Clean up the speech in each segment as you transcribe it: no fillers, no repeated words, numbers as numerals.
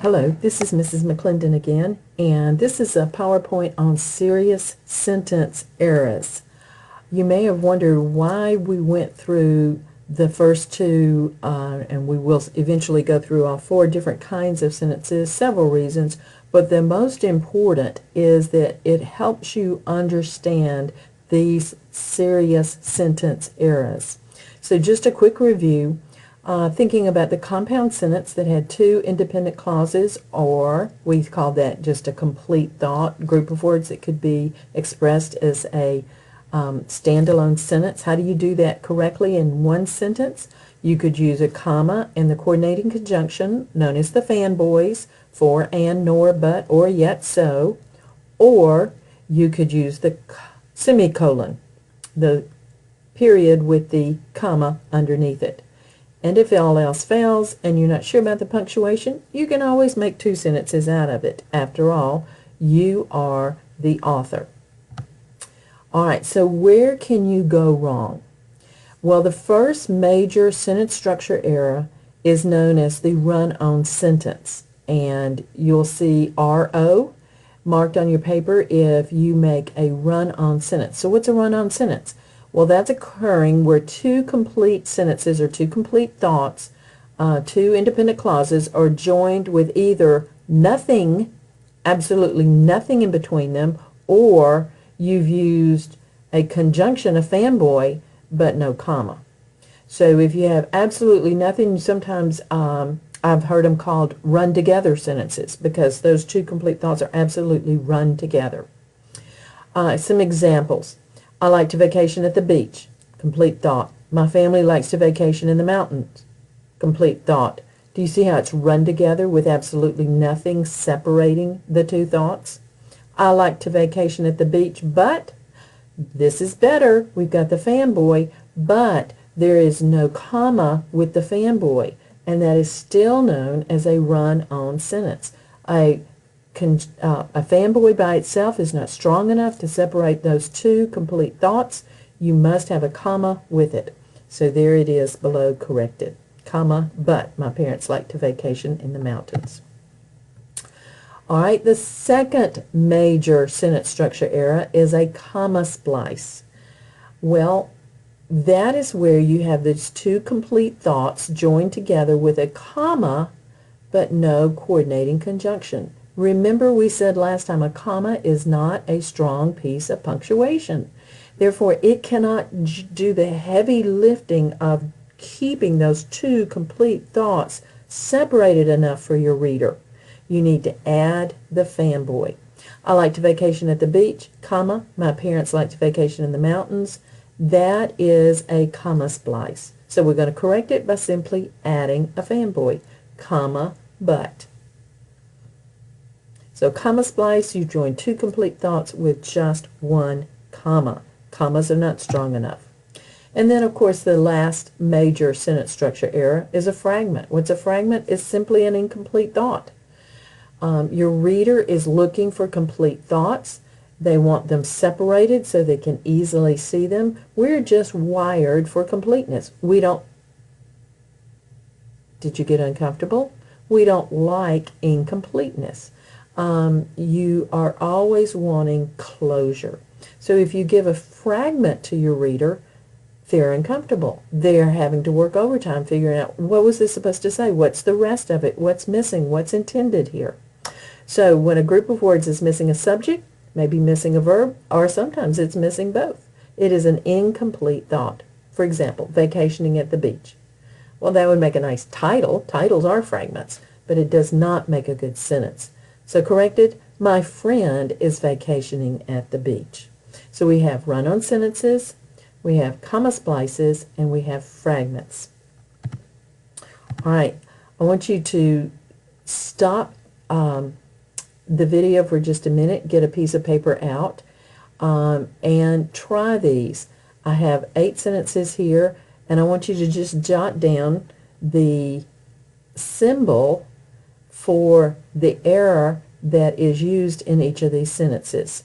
Hello, this is Mrs. McClendon again, and this is a PowerPoint on serious sentence errors. You may have wondered why we went through the first two, and we will eventually go through all four different kinds of sentences, several reasons, but the most important is that it helps you understand these serious sentence errors. So just a quick review. Thinking about the compound sentence that had two independent clauses, or we call that just a complete thought, group of words that could be expressed as a standalone sentence. How do you do that correctly in one sentence? You could use a comma and the coordinating conjunction known as the fanboys for and, nor, but, or yet, so, or you could use the semicolon, the period with the comma underneath it. And if all else fails and you're not sure about the punctuation, you can always make two sentences out of it. After all, you are the author. All right, so where can you go wrong? Well, the first major sentence structure error is known as the run-on sentence. And you'll see RO marked on your paper if you make a run-on sentence. So what's a run-on sentence? Well, that's occurring where two complete sentences or two complete thoughts, two independent clauses are joined with either nothing, absolutely nothing in between them, or you've used a conjunction, a fanboy, but no comma. So if you have absolutely nothing, sometimes I've heard them called run together sentences because those two complete thoughts are absolutely run together. Some examples. I like to vacation at the beach. Complete thought. My family likes to vacation in the mountains. Complete thought. Do you see how it's run together with absolutely nothing separating the two thoughts? I like to vacation at the beach, but this is better. We've got the fanboy, but there is no comma with the fanboy, and that is still known as a run-on sentence. A fanboy by itself is not strong enough to separate those two complete thoughts. You must have a comma with it. So there it is below corrected. Comma, but my parents like to vacation in the mountains. All right, the second major sentence structure error is a comma splice. Well, that is where you have these two complete thoughts joined together with a comma, but no coordinating conjunction. Remember we said last time a comma is not a strong piece of punctuation. Therefore, it cannot do the heavy lifting of keeping those two complete thoughts separated enough for your reader. You need to add the fanboy. I like to vacation at the beach, comma, my parents like to vacation in the mountains. That is a comma splice. So we're going to correct it by simply adding a fanboy, comma, but. So comma splice, you join two complete thoughts with just one comma. Commas are not strong enough. And then, of course, the last major sentence structure error is a fragment. What's a fragment? It's simply an incomplete thought. Your reader is looking for complete thoughts. They want them separated so they can easily see them. We're just wired for completeness. We don't... Did you get uncomfortable? We don't like incompleteness. You are always wanting closure. So if you give a fragment to your reader, they're uncomfortable. They're having to work overtime figuring out what was this supposed to say? What's the rest of it? What's missing? What's intended here? So when a group of words is missing a subject, maybe missing a verb, or sometimes it's missing both. It is an incomplete thought. For example, vacationing at the beach. Well, that would make a nice title. Titles are fragments, but it does not make a good sentence. So corrected, my friend is vacationing at the beach. So we have run-on sentences, we have comma splices, and we have fragments. All right, I want you to stop the video for just a minute, get a piece of paper out, and try these. I have 8 sentences here, and I want you to just jot down the symbol for the error that is used in each of these sentences.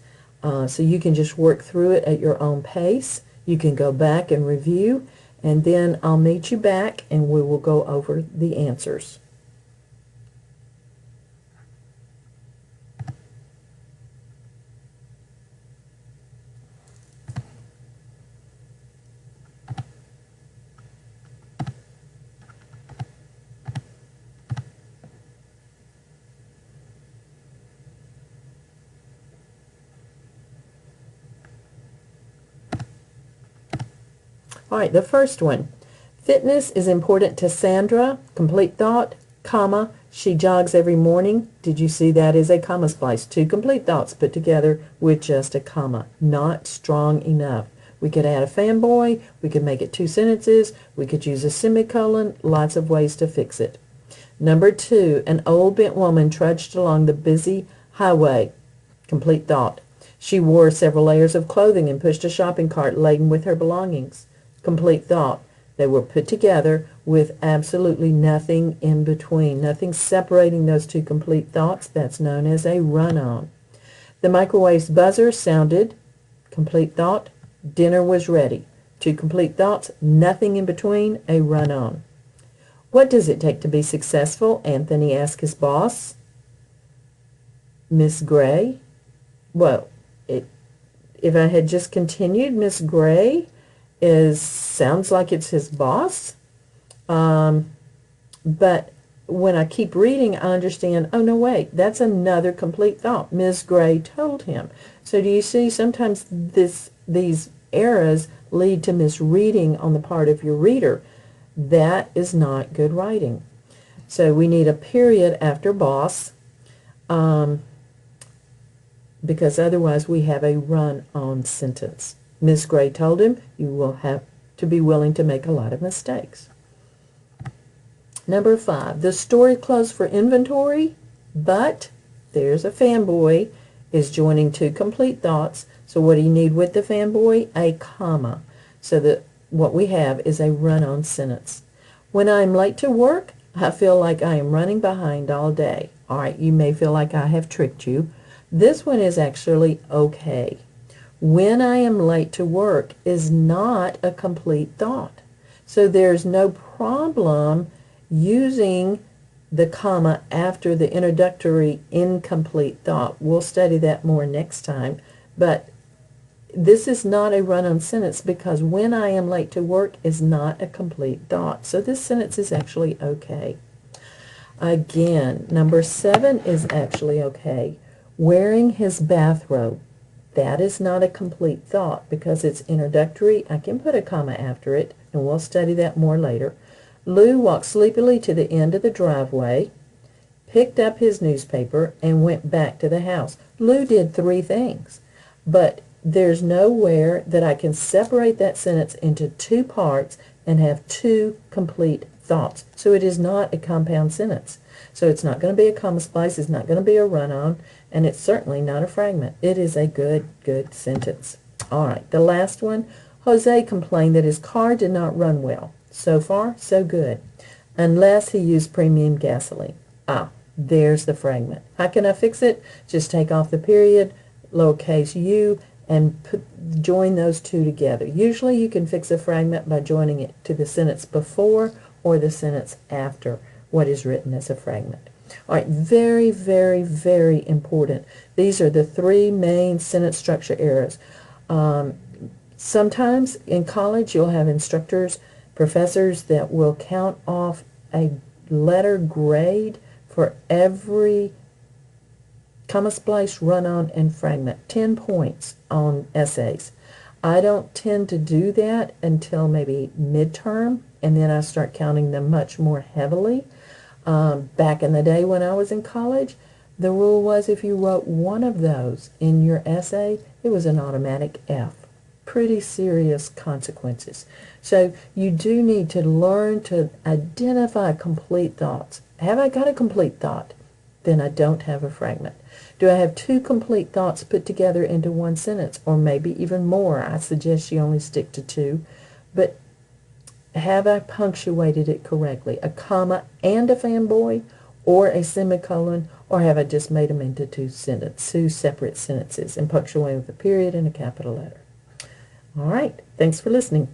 So you can just work through it at your own pace. You can go back and review, and then I'll meet you back and we will go over the answers. All right, the first one. Fitness is important to Sandra. Complete thought, comma, she jogs every morning. Did you see that is a comma splice? Two complete thoughts put together with just a comma. Not strong enough. We could add a fanboy. We could make it two sentences. We could use a semicolon. Lots of ways to fix it. Number 2, an old bent woman trudged along the busy highway. Complete thought. She wore several layers of clothing and pushed a shopping cart laden with her belongings. Complete thought. They were put together with absolutely nothing in between, nothing separating those two complete thoughts. That's known as a run-on. The microwave's buzzer sounded. Complete thought. Dinner was ready. Two complete thoughts, nothing in between, a run-on. What does it take to be successful? Anthony asked his boss. Miss Gray? Well, if I had just continued, Miss Gray sounds like it's his boss. But when I keep reading, I understand, oh, no, wait, that's another complete thought. Ms. Gray told him. So do you see, sometimes these errors lead to misreading on the part of your reader. That is not good writing. So we need a period after boss, because otherwise we have a run-on sentence. Ms. Gray told him you will have to be willing to make a lot of mistakes. Number 5, the store closed for inventory, but there's a fanboy is joining two complete thoughts. So what do you need with the fanboy? A comma. So that what we have is a run-on sentence. When I'm late to work, I feel like I am running behind all day. All right, you may feel like I have tricked you. This one is actually okay. When I am late to work is not a complete thought. So there's no problem using the comma after the introductory incomplete thought. We'll study that more next time. But this is not a run-on sentence because when I am late to work is not a complete thought. So this sentence is actually okay. Again, number 7 is actually okay. Wearing his bathrobe. That is not a complete thought because it's introductory. I can put a comma after it, and we'll study that more later. Lou walked sleepily to the end of the driveway, picked up his newspaper, and went back to the house. Lou did 3 things, but there's nowhere that I can separate that sentence into 2 parts and have 2 complete thoughts. So it is not a compound sentence. So it's not going to be a comma splice, it's not going to be a run-on, and it's certainly not a fragment. It is a good sentence. All right, the last one. Jose complained that his car did not run well. So far, so good. Unless he used premium gasoline. There's the fragment. How can I fix it? Just take off the period, lowercase u, and join those 2 together. Usually you can fix a fragment by joining it to the sentence before or the sentence after what is written as a fragment. All right, very, very, very important. These are the 3 main sentence structure errors. Sometimes in college you'll have instructors, professors that will count off a letter grade for every comma splice, run-on, and fragment. 10 points on essays. I don't tend to do that until maybe midterm, and then I start counting them much more heavily. Back in the day when I was in college, the rule was if you wrote one of those in your essay, it was an automatic F. Pretty serious consequences. So you do need to learn to identify complete thoughts. Have I got a complete thought? Then I don't have a fragment. Do I have 2 complete thoughts put together into one sentence, or maybe even more? I suggest you only stick to 2. But have I punctuated it correctly? A comma and a fanboy, or a semicolon, or have I just made them into 2 separate sentences and punctuated with a period and a capital letter? All right, thanks for listening.